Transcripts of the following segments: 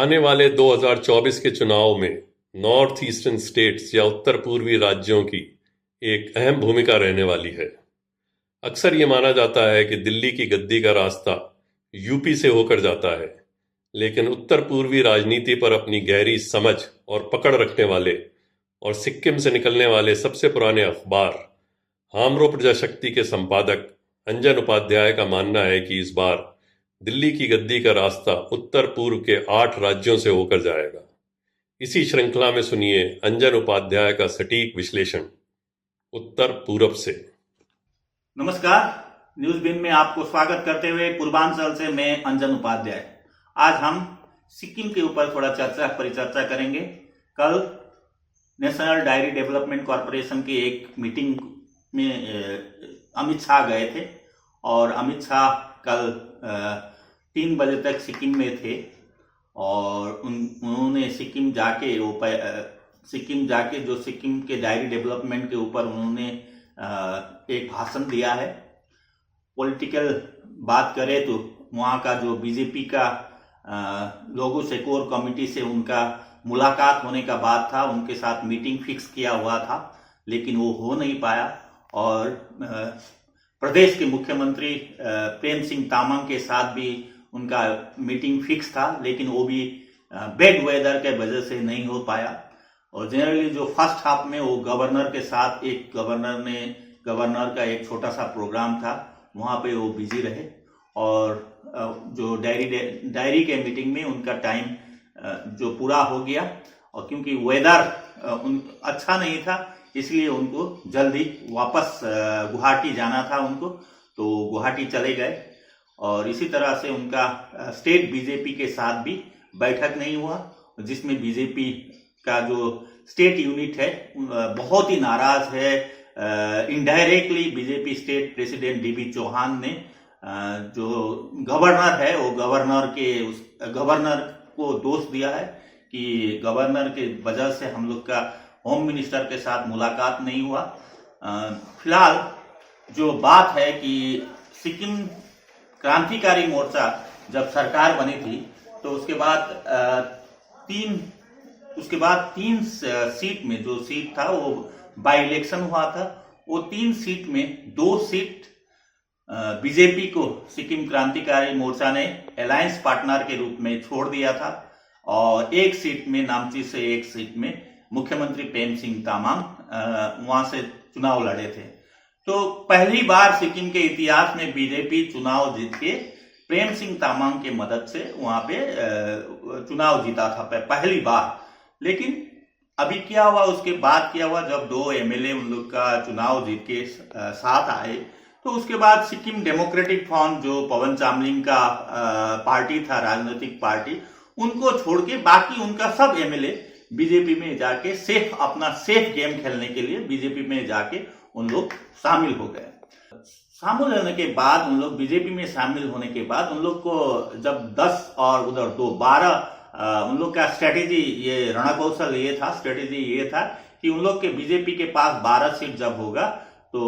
आने वाले 2024 के चुनाव में नॉर्थ ईस्टर्न स्टेट्स या उत्तर पूर्वी राज्यों की एक अहम भूमिका रहने वाली है। अक्सर ये माना जाता है कि दिल्ली की गद्दी का रास्ता यूपी से होकर जाता है, लेकिन उत्तर पूर्वी राजनीति पर अपनी गहरी समझ और पकड़ रखने वाले और सिक्किम से निकलने वाले सबसे पुराने अखबार हामरो प्रजाशक्ति के संपादक अंजन उपाध्याय का मानना है कि इस बार दिल्ली की गद्दी का रास्ता उत्तर पूर्व के 8 राज्यों से होकर जाएगा। इसी श्रृंखला में सुनिए अंजन उपाध्याय का सटीक विश्लेषण उत्तर पूरब से। नमस्कार, न्यूज बीन में आपको स्वागत करते हुए पूर्वांचल से मैं अंजन उपाध्याय। आज हम सिक्किम के ऊपर थोड़ा परिचर्चा करेंगे। कल नेशनल डायरी डेवलपमेंट कॉरपोरेशन की एक मीटिंग में अमित शाह गए थे और अमित शाह कल 3 बजे तक सिक्किम में थे और उन्होंने सिक्किम जाके जो सिक्किम के डायरी डेवलपमेंट के ऊपर उन्होंने एक भाषण दिया है। पॉलिटिकल बात करें तो वहाँ का जो बीजेपी का लोगो से कोर कमेटी से उनका मुलाकात होने का बात था, उनके साथ मीटिंग फिक्स किया हुआ था, लेकिन वो हो नहीं पाया और प्रदेश के मुख्यमंत्री प्रेम सिंह तामांग के साथ भी उनका मीटिंग फिक्स था, लेकिन वो भी बैड वेदर के वजह से नहीं हो पाया। और जनरली जो फर्स्ट हाफ में वो गवर्नर के साथ गवर्नर का एक छोटा सा प्रोग्राम था, वहाँ पे वो बिजी रहे और जो डायरी के मीटिंग में उनका टाइम जो पूरा हो गया और क्योंकि वेदर अच्छा नहीं था इसलिए उनको जल्दी वापस गुवाहाटी जाना था उनको, तो गुवाहाटी चले गए। और इसी तरह से उनका स्टेट बीजेपी के साथ भी बैठक नहीं हुआ, जिसमें बीजेपी का जो स्टेट यूनिट है बहुत ही नाराज है। Indirectly BJP state president DB Chauhan ने जो गवर्नर है वो गवर्नर को दोष दिया है कि गवर्नर के वजह से हम लोग का होम मिनिस्टर के साथ मुलाकात नहीं हुआ। फिलहाल जो बात है कि सिक्किम क्रांतिकारी मोर्चा जब सरकार बनी थी तो उसके बाद तीन सीट में जो सीट था वो बाई इलेक्शन हुआ था। वो 3 सीट में 2 सीट बीजेपी को सिक्किम क्रांतिकारी मोर्चा ने अलायंस पार्टनर के रूप में छोड़ दिया था और एक सीट में नामची से एक सीट में मुख्यमंत्री प्रेम सिंह तामांग वहां से चुनाव लड़े थे। तो पहली बार सिक्किम के इतिहास में बीजेपी चुनाव जीत के प्रेम सिंह तामांग के मदद से वहां पे चुनाव जीता था पहली बार। लेकिन अभी क्या हुआ, उसके बाद क्या हुआ, जब 2 एमएलए उन लोग का चुनाव जीत के साथ आए तो उसके बाद सिक्किम डेमोक्रेटिक फ्रंट जो पवन चामलिंग का पार्टी था, राजनीतिक पार्टी, उनको छोड़ के बाकी उनका सब एमएलए बीजेपी में जाके अपना सेफ गेम खेलने के लिए बीजेपी में जाके उन लोग शामिल हो गए। शामिल होने के बाद उन लोग बीजेपी में शामिल होने के बाद उन लोग को जब 10 और उधर 2 12 उन लोग का स्ट्रेटेजी ये था कि उन लोग के बीजेपी के पास 12 सीट जब होगा तो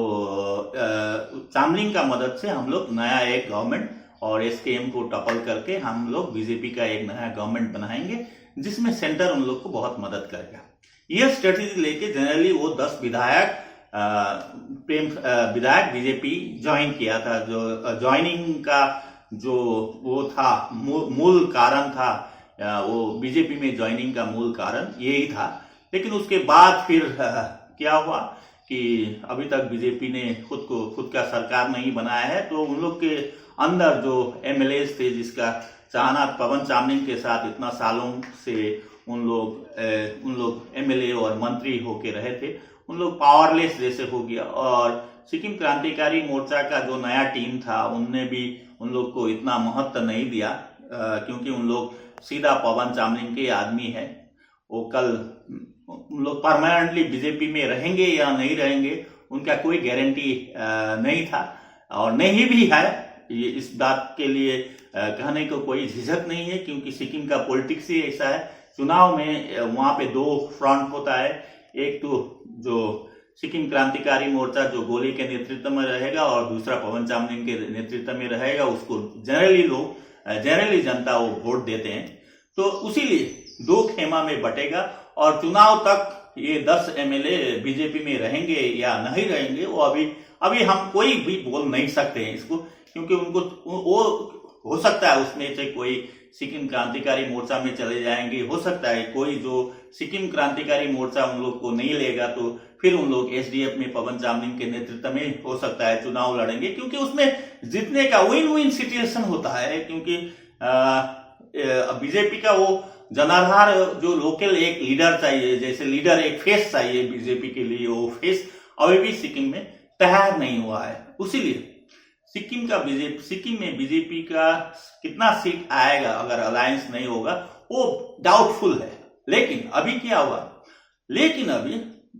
चामलिंग का मदद से हम लोग नया एक गवर्नमेंट और एसकेएम को टपल करके हम लोग बीजेपी का एक नया गवर्नमेंट बनाएंगे जिसमें सेंटर उन लोग को बहुत मदद करेगा। यह स्ट्रेटेजी लेके जनरली वो 10 विधायक बीजेपी ज्वाइन किया था। जो ज्वाइनिंग का जो वो था मूल कारण था, वो बीजेपी में ज्वाइनिंग का मूल कारण यही था। लेकिन उसके बाद फिर क्या हुआ कि अभी तक बीजेपी ने खुद का सरकार नहीं बनाया है, तो उन लोग के अंदर जो एमएलए थे जिसका चाहना पवन चामलिंग के साथ इतना सालों से उन लोग एमएलए और मंत्री होके रहे थे, उन लोग पावरलेस जैसे हो गया। और सिक्किम क्रांतिकारी मोर्चा का जो नया टीम था उनने भी उन लोग को इतना महत्व नहीं दिया क्योंकि उन लोग सीधा पवन चामलिंग के आदमी है। वो कल उन लोग परमानेंटली बीजेपी में रहेंगे या नहीं रहेंगे उनका कोई गारंटी नहीं था और नहीं भी है। ये इस बात के लिए कहने को कोई झिझक नहीं है क्योंकि सिक्किम का पॉलिटिक्स ही ऐसा है। चुनाव में वहां पे 2 फ्रंट होता है, एक तो जो सिक्किम क्रांतिकारी मोर्चा जो गोली के नेतृत्व में रहेगा और दूसरा पवन चामलिंग के नेतृत्व में रहेगा, उसको जनरली जनता वो वोट देते हैं। तो उसीलिए 2 खेमा में बटेगा और चुनाव तक ये 10 एमएलए बीजेपी में रहेंगे या नहीं रहेंगे वो अभी हम कोई भी बोल नहीं सकते हैं इसको, क्योंकि उनको वो हो सकता है उसमें से कोई सिक्किम क्रांतिकारी मोर्चा में चले जाएंगे, हो सकता है कोई जो सिक्किम क्रांतिकारी मोर्चा उन लोग को नहीं लेगा तो फिर उन लोग एसडीएफ में पवन चामलिंग के नेतृत्व में हो सकता है चुनाव लड़ेंगे, क्योंकि उसमें जीतने का विन विन सिचुएशन होता है। क्योंकि बीजेपी का वो जनाधार जो लोकल एक लीडर चाहिए, जैसे लीडर एक फेस चाहिए बीजेपी के लिए, वो फेस अभी भी सिक्किम में तैयार नहीं हुआ है। उसीलिए सिक्किम में बीजेपी का कितना सीट आएगा अगर अलायंस नहीं होगा वो डाउटफुल है। लेकिन अभी क्या हुआ, लेकिन अभी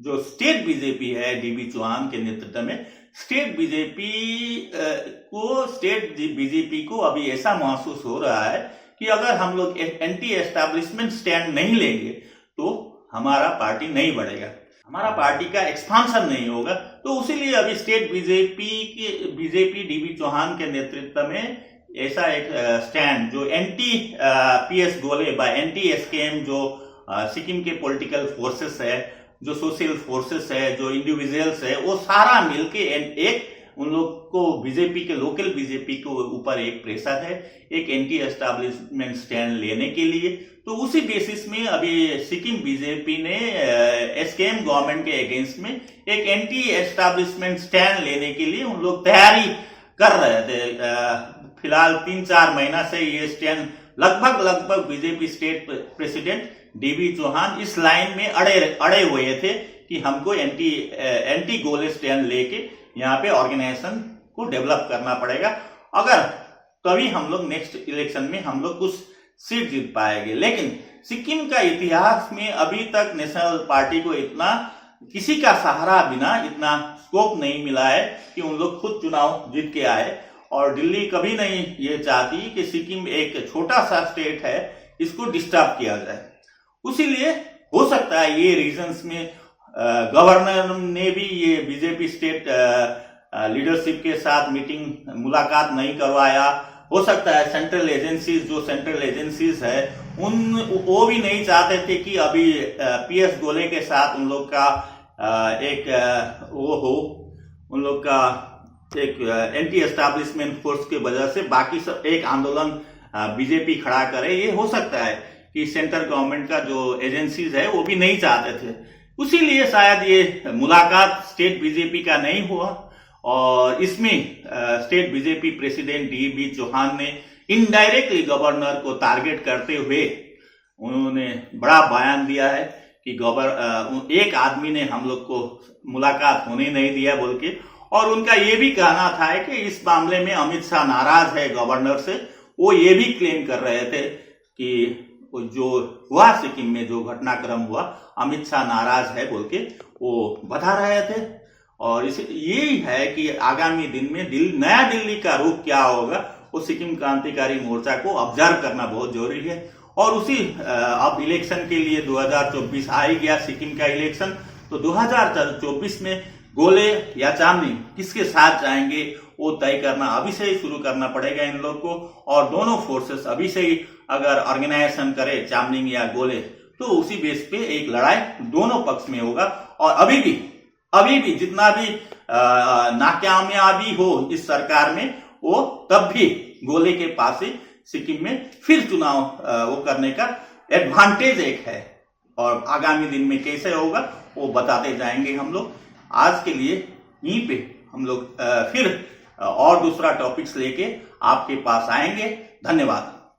जो स्टेट बीजेपी है डीबी चौहान के नेतृत्व में, स्टेट बीजेपी को अभी ऐसा महसूस हो रहा है कि अगर हम लोग एंटी एस्टैब्लिशमेंट स्टैंड नहीं लेंगे तो हमारा पार्टी नहीं बढ़ेगा, हमारा पार्टी का एक्सपांशन नहीं होगा। तो उसीलिए अभी स्टेट बीजेपी डीबी चौहान के नेतृत्व में ऐसा एक स्टैंड जो एंटी पीएस गोले बाय एंटी एसकेएम जो सिक्किम के पॉलिटिकल फोर्सेस है, जो सोशल फोर्सेस है, जो इंडिविजुअल्स है, वो सारा मिलके एक उन लोग को लोकल बीजेपी के ऊपर एक प्रेशर है एक एंटी एस्टैब्लिशमेंट स्टैंड लेने के लिए। तो उसी बेसिस में अभी सिक्किम बीजेपी ने एसकेएम गवर्नमेंट के अगेंस्ट में एक एंटी एस्टैब्लिशमेंट स्टैंड लेने के लिए उन लोग तैयारी कर रहे थे। फिलहाल 3-4 महीना से ये स्टैंड लगभग BJP state president DB Chauhan इस लाइन में अड़े हुए थे कि हमको एंटी गोले स्टैंड लेके यहाँ पे ऑर्गेनाइजेशन को डेवलप करना पड़ेगा, अगर तभी हम लोग नेक्स्ट इलेक्शन में हम लोग कुछ सीट जीत पाएंगे। लेकिन सिक्किम का इतिहास में अभी तक नेशनल पार्टी को इतना किसी का सहारा बिना इतना स्कोप नहीं मिला है कि उन लोग खुद चुनाव जीत के आए। और दिल्ली कभी नहीं ये चाहती कि सिक्किम एक छोटा सा स्टेट है इसको डिस्टर्ब किया जाए। उसीलिए हो सकता है ये रीजंस में गवर्नर ने भी ये बीजेपी स्टेट लीडरशिप के साथ मुलाकात नहीं करवाया। हो सकता है सेंट्रल एजेंसीज है वो भी नहीं चाहते थे कि अभी पीएस गोले के साथ उन लोग का उन लोग का एक एंटी एस्टैब्लिशमेंट फोर्स के वजह से बाकी सब एक आंदोलन बीजेपी खड़ा करे। ये हो सकता है कि सेंट्रल गवर्नमेंट का जो एजेंसीज है वो भी नहीं चाहते थे, उसीलिए शायद ये मुलाकात स्टेट बीजेपी का नहीं हुआ। और इसमें state BJP president DB Chauhan ने इनडायरेक्टली गवर्नर को टारगेट करते हुए उन्होंने बड़ा बयान दिया है कि एक आदमी ने हम लोग को मुलाकात होने नहीं दिया बोल के। और उनका ये भी कहना था कि इस मामले में अमित शाह नाराज है गवर्नर से। वो ये भी क्लेम कर रहे थे कि जो हुआ सिक्किम में जो घटनाक्रम हुआ अमित शाह नाराज है बोल के वो बता रहे थे। और यही है कि आगामी दिन में नया दिल्ली का रूप क्या होगा वो सिक्किम क्रांतिकारी मोर्चा को ऑब्जर्व करना बहुत जरूरी है। और उसी अब इलेक्शन के लिए 2024 आ ही गया सिक्किम का इलेक्शन, तो 2024 में गोले या चामलिंग किसके साथ जाएंगे वो तय करना अभी से ही शुरू करना पड़ेगा इन लोग को। और दोनों फोर्सेस अभी से ही अगर ऑर्गेनाइजेशन करे चामलिंग या गोले तो उसी बेस पे एक लड़ाई दोनों पक्ष में होगा। और अभी भी जितना भी नाकामयाबी हो इस सरकार में वो तब भी गोले के पास ही सिक्किम में फिर चुनाव वो करने का एडवांटेज एक है। और आगामी दिन में कैसे होगा वो बताते जाएंगे हम लोग। आज के लिए यहीं पे हम लोग फिर और दूसरा टॉपिक्स लेके आपके पास आएंगे। धन्यवाद।